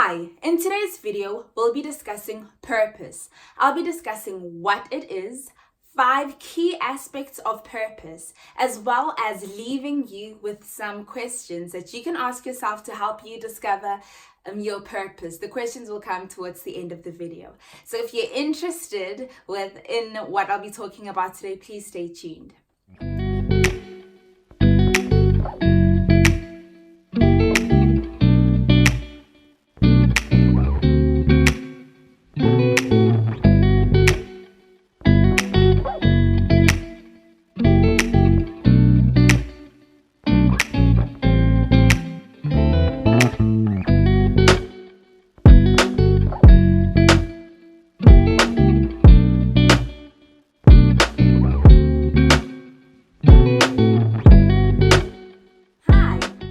Hi, in today's video, we'll be discussing purpose. I'll be discussing what it is, 5 key aspects of purpose, as well as leaving you with some questions that you can ask yourself to help you discover your purpose. The questions will come towards the end of the video. So if you're interested in what I'll be talking about today, please stay tuned.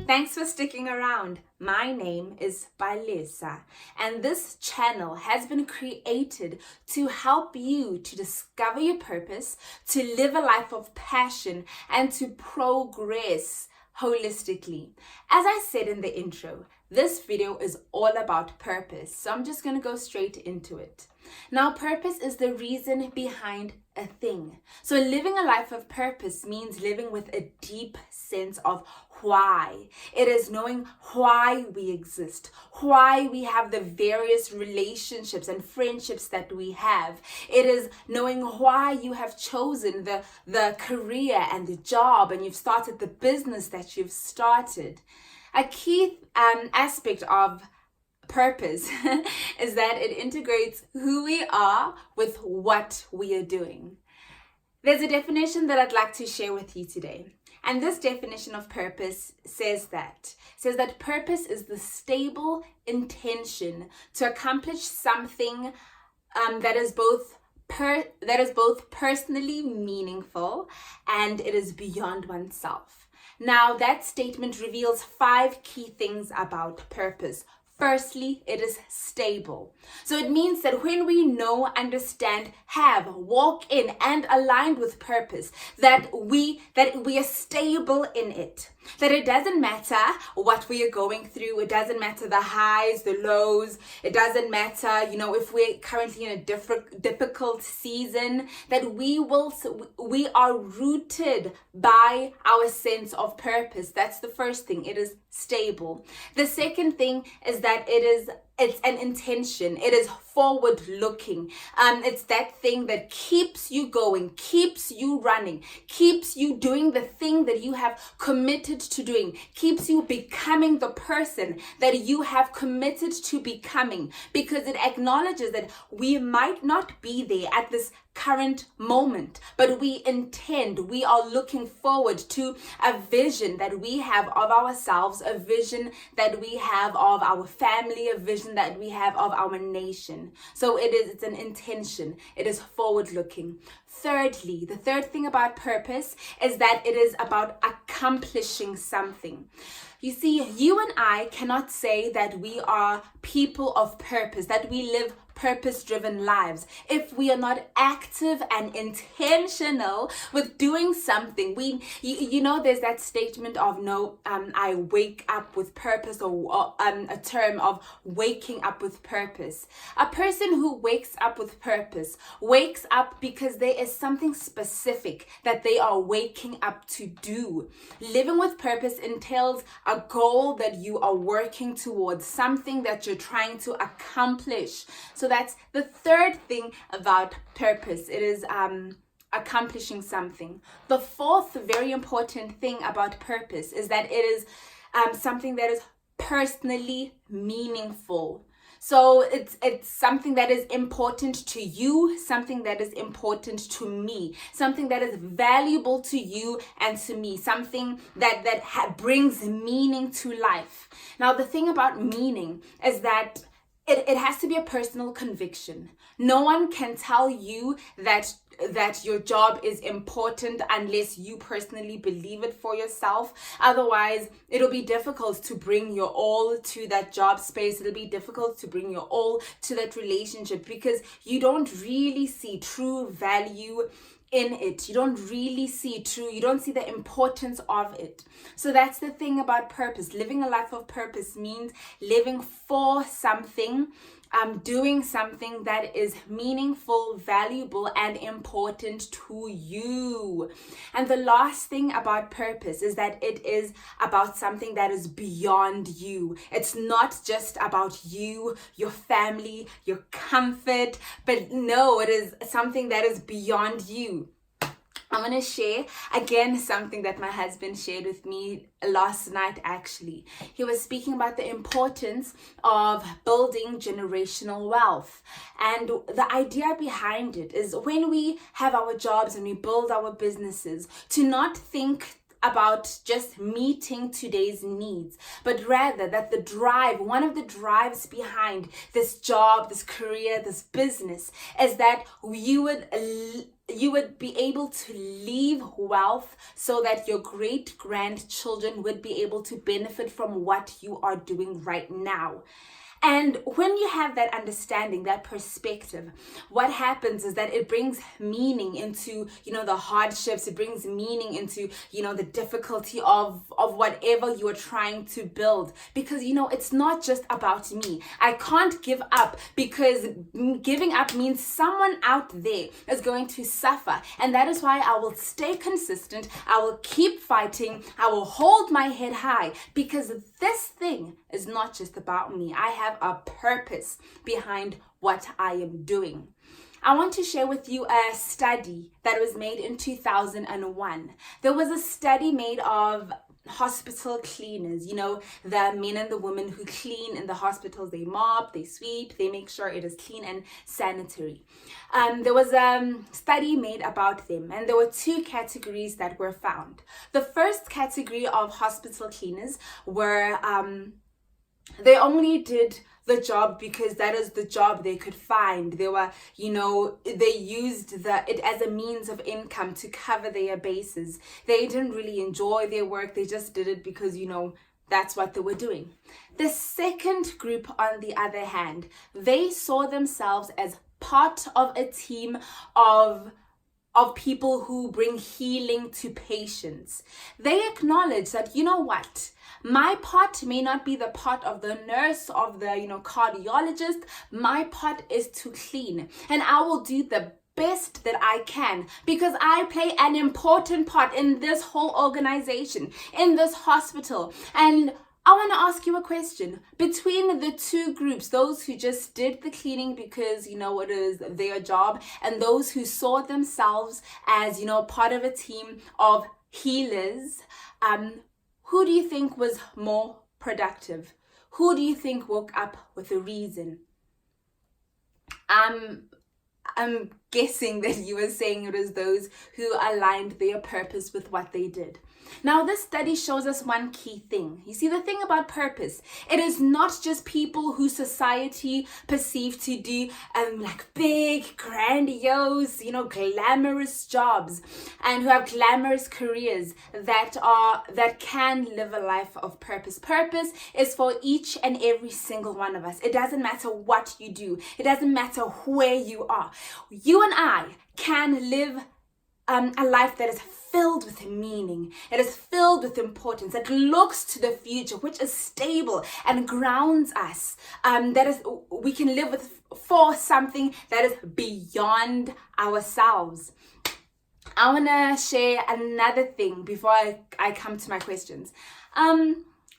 Thanks for sticking around. My name is Balesa, and this channel has been created to help you to discover your purpose, to live a life of passion, and to progress holistically. As I said in the intro, this video is all about purpose, so I'm just going to go straight into it. Now, purpose is the reason behind a thing. So living a life of purpose means living with a deep sense of why. It is knowing why we exist, why we have the various relationships and friendships that we have. It is knowing why you have chosen the career and the job, and you've started the business that you've started. A key aspect of purpose is that it integrates who we are with what we are doing. There's a definition that I'd like to share with you today. And this definition of purpose says that purpose is the stable intention to accomplish something that is both personally meaningful and it is beyond oneself. Now, that statement reveals 5 key things about purpose. Firstly, it is stable. So it means that when we know, understand, walk in and aligned with purpose, that we are stable in it. That it doesn't matter what we are going through. It doesn't matter the highs, the lows. It doesn't matter, if we're currently in a difficult season, that we are rooted by our sense of purpose. That's the first thing. It is stable. The second thing is that it's an intention. It is forward looking. It's that thing that keeps you going, keeps you running, keeps you doing the thing that you have committed to doing, keeps you becoming the person that you have committed to becoming, because it acknowledges that we might not be there at this current moment, but we are looking forward to a vision that we have of ourselves, a vision that we have of our family, a vision that we have of our nation. So it's an intention. It is forward looking. Thirdly, the third thing about purpose is that it is about accomplishing something. You see, you and I cannot say that we are people of purpose, that we live purpose-driven lives if we are not active and intentional with doing something. There's that statement of I wake up with purpose, or a term of waking up with purpose. A person who wakes up with purpose wakes up because there is something specific that they are waking up to do. Living with purpose entails a goal that you are working towards, something that you're trying to accomplish. So that's the third thing about purpose. It is accomplishing something. The fourth very important thing about purpose is that it is something that is personally meaningful. So it's something that is important to you, something that is important to me, something that is valuable to you and to me, something that brings meaning to life. Now, the thing about meaning is that it has to be a personal conviction. No one can tell you that your job is important unless you personally believe it for yourself. Otherwise, it'll be difficult to bring your all to that job space. It'll be difficult to bring your all to that relationship because you don't really see true value in it. You don't really see it through. You don't see the importance of it. So that's the thing about purpose. Living a life of purpose means living for something, doing something that is meaningful, valuable, and important to you. And the last thing about purpose is that it is about something that is beyond you. It's not just about you, your family, your comfort, but no, it is something that is beyond you. I'm going to share again something that my husband shared with me last night actually. He was speaking about the importance of building generational wealth. And the idea behind it is when we have our jobs and we build our businesses, to not think about just meeting today's needs, but rather that the drive, one of the drives behind this job, this career, this business is that you would be able to leave wealth so that your great grandchildren would be able to benefit from what you are doing right now. And when you have that understanding, that perspective, what happens is that it brings meaning into, the hardships. It brings meaning into, the difficulty of whatever you're trying to build. Because, it's not just about me. I can't give up, because giving up means someone out there is going to suffer. And that is why I will stay consistent. I will keep fighting. I will hold my head high, because this thing is not just about me. I have a purpose behind what I am doing. I want to share with you a study that was made in 2001. There was a study made of hospital cleaners, the men and the women who clean in the hospitals. They mop, they sweep, they make sure it is clean and sanitary. There was a study made about them, and there were two categories that were found. The first category of hospital cleaners were they only did the job because that is the job they could find. They were, they used it as a means of income to cover their bases. They didn't really enjoy their work. They just did it because, that's what they were doing. The second group, on the other hand, they saw themselves as part of a team of people who bring healing to patients. They acknowledge that, my part may not be the part of the nurse, of the, cardiologist. My part is to clean, and I will do the best that I can, because I play an important part in this whole organization, in this hospital. And I want to ask you a question. Between the two groups, those who just did the cleaning because, it is their job, and those who saw themselves as, part of a team of healers, who do you think was more productive? Who do you think woke up with a reason? I'm guessing that you were saying it was those who aligned their purpose with what they did. Now, this study shows us one key thing. You see, the thing about purpose, it is not just people who society perceive to do big, grandiose, glamorous jobs, and who have glamorous careers that can live a life of purpose. Purpose is for each and every single one of us. It doesn't matter what you do. It doesn't matter where you are. You and I can live a life that is filled with meaning. It is filled with importance. It looks to the future, which is stable and grounds us. That is, we can live for something that is beyond ourselves. I want to share another thing before I come to my questions.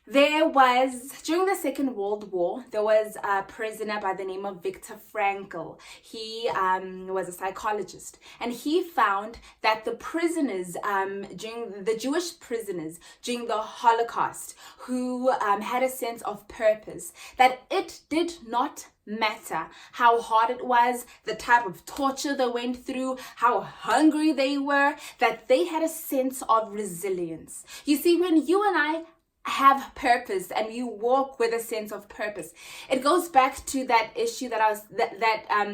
During the Second World War, there was a prisoner by the name of Viktor Frankl. He was a psychologist, and he found that the Jewish prisoners during the Holocaust who had a sense of purpose, that it did not matter how hard it was, the type of torture they went through, how hungry they were, that they had a sense of resilience. You see, when you and I have purpose and you walk with a sense of purpose, it goes back to that issue that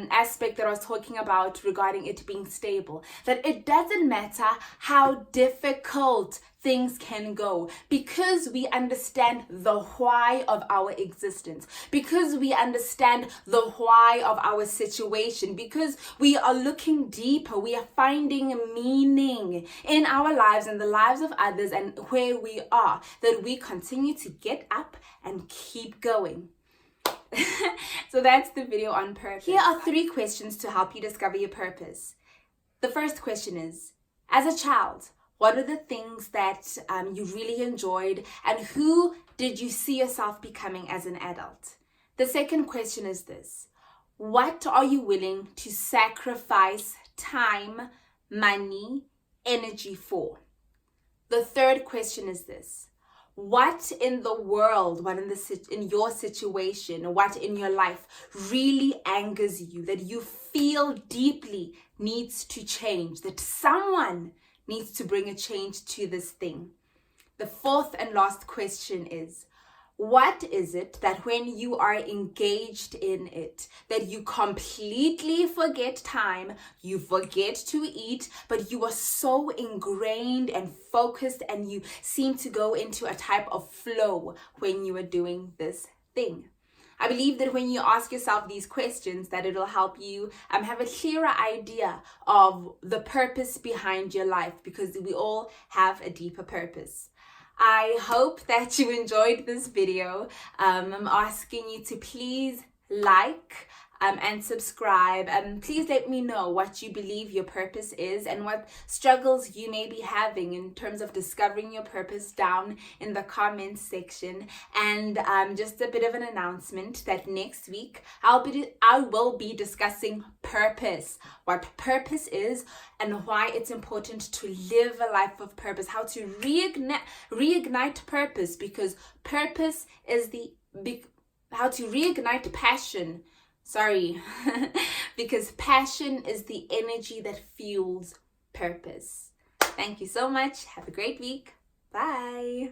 aspect that I was talking about regarding it being stable, that it doesn't matter how difficult things can go, because we understand the why of our existence, because we understand the why of our situation, because we are looking deeper, we are finding meaning in our lives and the lives of others and where we are, that we continue to get up and keep going. So that's the video on purpose. Here are 3 questions to help you discover your purpose. The first question is, as a child, what are the things that you really enjoyed, and who did you see yourself becoming as an adult? The second question is this: what are you willing to sacrifice time, money, energy for? The third question is this: what in the world, what in your situation, what in your life really angers you, that you feel deeply needs to change, that someone needs to bring a change to this thing? The fourth and last question is, what is it that when you are engaged in it, that you completely forget time, you forget to eat, but you are so ingrained and focused and you seem to go into a type of flow when you are doing this thing? I believe that when you ask yourself these questions, that it'll help you have a clearer idea of the purpose behind your life, because we all have a deeper purpose. I hope that you enjoyed this video. I'm asking you to please like and subscribe, and please let me know what you believe your purpose is and what struggles you may be having in terms of discovering your purpose down in the comments section. And just a bit of an announcement that next week I will be discussing purpose, what purpose is and why it's important to live a life of purpose, how to reignite purpose, because purpose is how to reignite passion. Because passion is the energy that fuels purpose. Thank you so much. Have a great week. Bye.